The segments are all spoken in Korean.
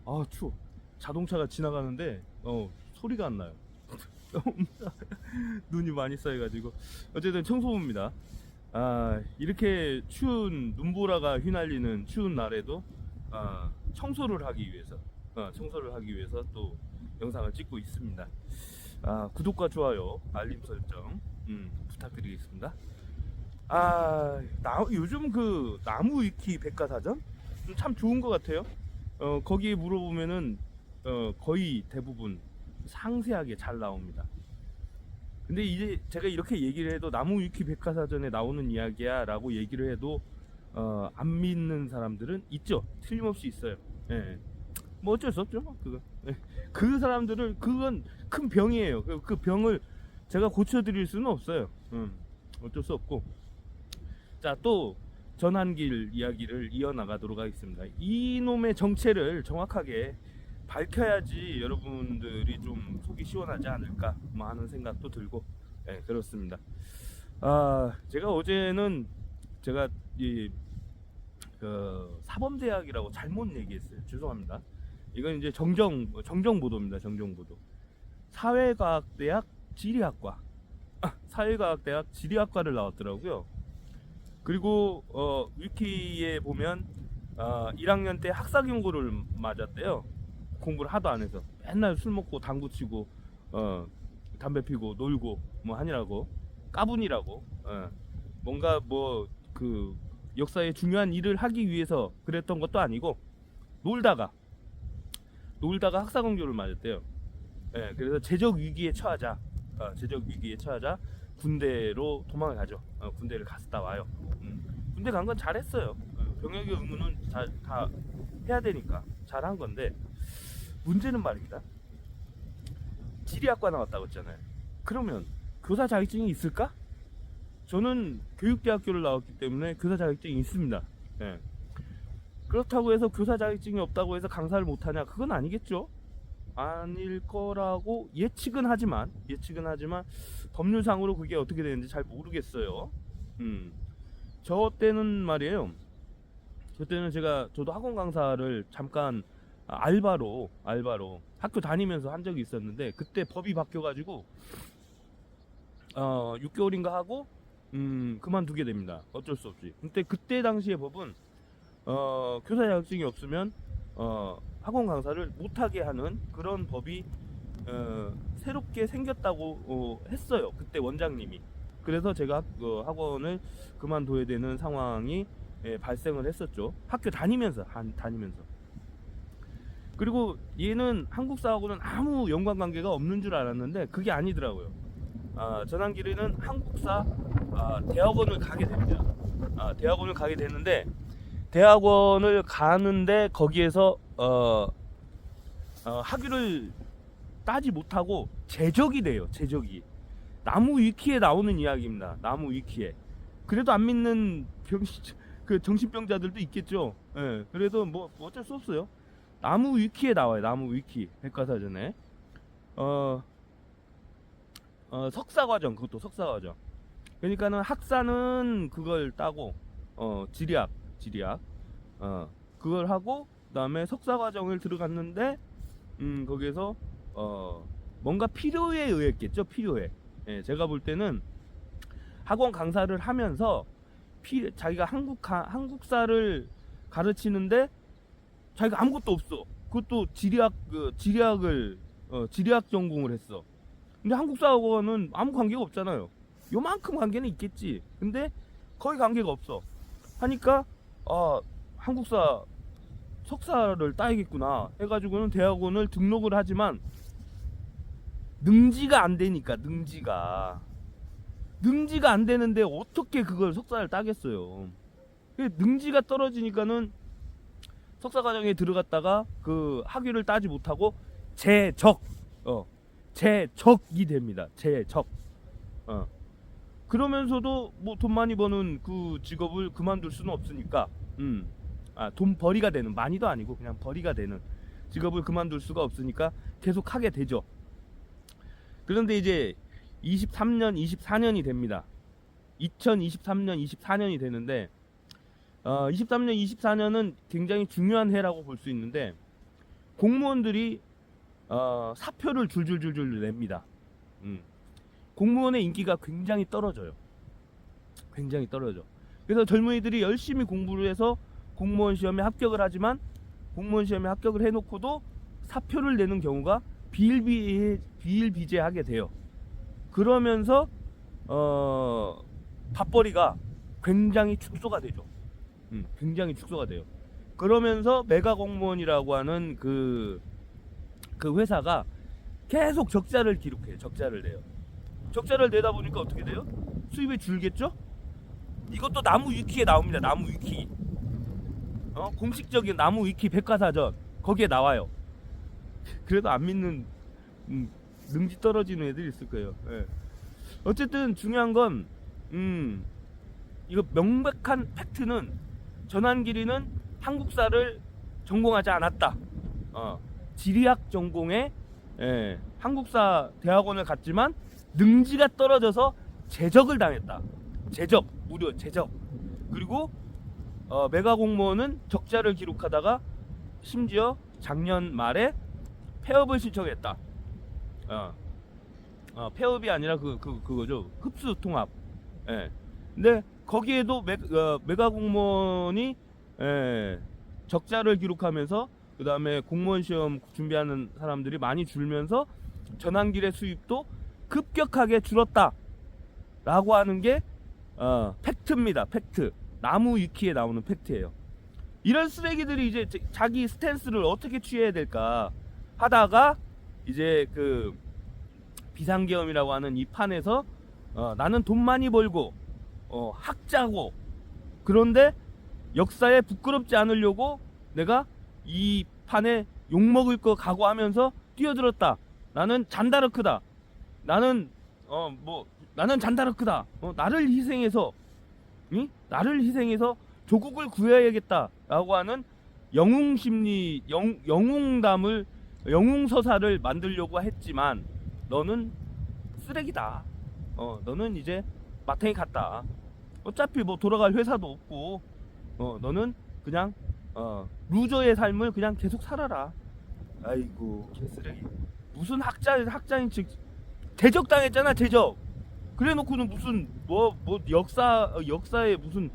아 추워. 자동차가 지나가는데 소리가 안 나요. 눈이 많이 쌓여가지고. 어쨌든 청소부입니다. 아, 이렇게 추운 눈보라가 휘날리는 추운 날에도 청소를 하기 위해서 또 영상을 찍고 있습니다. 구독과 좋아요, 알림 설정 부탁드리겠습니다. 요즘 그 나무 위키 백과사전 참 좋은 것 같아요. 거기에 물어보면은 거의 대부분 상세하게 잘 나옵니다. 근데 이제 제가 이렇게 얘기를 해도 나무 위키 백과사전에 나오는 이야기야 라고 얘기를 해도 안 믿는 사람들은 있죠. 틀림없이 있어요. 예. 뭐 어쩔 수 없죠. 그거. 예. 그 사람들을, 그건 큰 병이에요. 그 병을 제가 고쳐드릴 수는 없어요. 어쩔 수 없고. 자, 또 전환길 이야기를 이어나가도록 하겠습니다. 이놈의 정체를 정확하게 밝혀야지 여러분들이 좀 속이 시원하지 않을까 뭐 하는 생각도 들고, 네, 그렇습니다. 제가 어제는 제가 사범대학이라고 잘못 얘기했어요. 죄송합니다. 이건 이제 정정보도입니다. 정정보도. 사회과학대학 지리학과. 사회과학대학 지리학과를 나왔더라고요. 그리고 위키에 보면 1학년 때 학사경고를 맞았대요. 공부를 하도 안 해서 맨날 술 먹고 당구 치고 담배 피고 놀고 뭐 하느라고 까분이라고 뭔가 뭐 그 역사에 중요한 일을 하기 위해서 그랬던 것도 아니고 놀다가 학사경고를 맞았대요. 그래서 재적 위기에 처하자 군대로 도망을 가죠. 군대를 갔다 와요. 군대 간 건 잘했어요. 병역의 의무는 다 해야 되니까 잘한 건데, 문제는 말입니다. 지리학과 나왔다고 했잖아요. 그러면 교사 자격증이 있을까? 저는 교육대학교를 나왔기 때문에 교사 자격증이 있습니다. 그렇다고 해서 교사 자격증이 없다고 해서 강사를 못하냐? 그건 아니겠죠. 아닐 거라고 예측은 하지만 법률상으로 그게 어떻게 되는지 잘 모르겠어요. 저 때는 말이에요. 저도 학원 강사를 잠깐 알바로 학교 다니면서 한 적이 있었는데, 그때 법이 바뀌어가지고 6개월인가 하고 그만두게 됩니다. 어쩔 수 없이. 근데 그때 당시의 법은 교사 자격증이 없으면 학원 강사를 못하게 하는 그런 법이 새롭게 생겼다고 했어요. 그때 원장님이. 그래서 제가 학원을 그만둬야 되는 상황이 발생을 했었죠. 학교 다니면서. 그리고 얘는 한국사하고는 아무 연관관계가 없는 줄 알았는데 그게 아니더라고요. 전환길이는 한국사 대학원을 가게 됩니다. 대학원을 가게 되는데, 대학원을 가는데 거기에서 학위를 따지 못하고 제적이 돼요. 제적이. 나무 위키에 나오는 이야기입니다. 나무 위키에. 그래도 안 믿는 그 정신병자들도 있겠죠. 그래도 뭐 어쩔 수 없어요. 나무 위키에 나와요. 나무 위키 백과사전에. 석사과정, 그것도 석사과정. 그러니까는 학사는 그걸 따고 지리학 그걸 하고 그다음에 석사과정을 들어갔는데 거기에서 뭔가 필요에 의했겠죠. 필요에. 제가 볼 때는 학원 강사를 하면서 자기가 한국사를 가르치는데 자기가 아무것도 없어. 그것도 지리학 전공을 했어. 근데 한국사하고는 아무 관계가 없잖아요. 요만큼 관계는 있겠지. 근데 거의 관계가 없어. 하니까 한국사 석사를 따야겠구나 해가지고는 대학원을 등록을 하지만 능지가 안 되니까. 능지가 안 되는데 어떻게 그걸 석사를 따겠어요. 능지가 떨어지니까는 석사 과정에 들어갔다가 그 학위를 따지 못하고 제적이 됩니다. 제적. 그러면서도 뭐 돈 많이 버는 그 직업을 그만둘 수는 없으니까 돈 벌이가 되는, 많이도 아니고 그냥 벌이가 되는 직업을 그만둘 수가 없으니까 계속 하게 되죠. 그런데 이제 23년, 24년이 됩니다. 2023년, 24년이 되는데 23년, 24년은 굉장히 중요한 해라고 볼 수 있는데 공무원들이 사표를 줄줄줄줄 냅니다. 공무원의 인기가 굉장히 떨어져요. 굉장히 떨어져. 그래서 젊은이들이 열심히 공부를 해서 공무원 시험에 합격을 하지만 공무원 시험에 합격을 해놓고도 사표를 내는 경우가 비일비재하게 돼요. 그러면서 밥벌이가 굉장히 축소가 되죠. 굉장히 축소가 돼요. 그러면서 메가 공무원이라고 하는 그 회사가 계속 적자를 기록해요. 적자를 내요. 적자를 내다 보니까 어떻게 돼요? 수입이 줄겠죠? 이것도 나무 위키에 나옵니다. 나무 위키. 공식적인 나무 위키 백과사전 거기에 나와요. 그래도 안 믿는 능지 떨어지는 애들이 있을 거예요. 예. 어쨌든 중요한 건 이거 명백한 팩트는 전환길이는 한국사를 전공하지 않았다. 지리학 전공에 한국사 대학원을 갔지만 능지가 떨어져서 제적을 당했다. 제적, 무려 제적. 그리고 메가 공무원은 적자를 기록하다가 심지어 작년 말에 폐업을 신청했다. 폐업이 아니라 그거죠. 흡수 통합. 예. 근데 거기에도 메가 공무원이 적자를 기록하면서 그 다음에 공무원 시험 준비하는 사람들이 많이 줄면서 전환길의 수입도 급격하게 줄었다 라고 하는 게 팩트입니다. 팩트. 나무 위키에 나오는 팩트예요. 이런 쓰레기들이 이제 자기 스탠스를 어떻게 취해야 될까 하다가 이제 그 비상계엄이라고 하는 이 판에서 나는 돈 많이 벌고 학자고 그런데 역사에 부끄럽지 않으려고 내가 이 판에 욕먹을 거 각오하면서 뛰어들었다. 나는 잔다르크다. 나는 나는 잔다르크다. 나를 희생해서 나를 희생해서 조국을 구해야겠다라고 하는 영웅심리, 영웅담을 영웅서사를 만들려고 했지만 너는 쓰레기다. 너는 이제 마탱이 갔다. 어차피 뭐 돌아갈 회사도 없고 너는 그냥 루저의 삶을 그냥 계속 살아라. 아이고 개쓰레기. 무슨 학자인 즉 제적당했잖아. 제적. 그래놓고는 무슨 뭐 역사에 무슨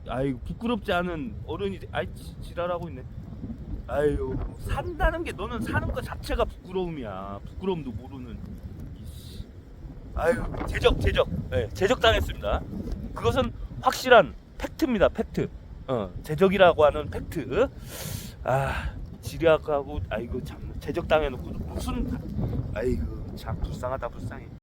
아이고 부끄럽지 않은 어른이 지랄하고 있네. 아유 산다는 게 너는 사는 거 자체가 부끄러움이야. 부끄러움도 모르는. 아유 제적 네, 제적당했습니다. 그것은 확실한 팩트입니다. 팩트. 제적이라고 하는 팩트. 지리학하고 아이고 참 제적당해놓고 무슨 아이고 참 불쌍하다 불쌍해.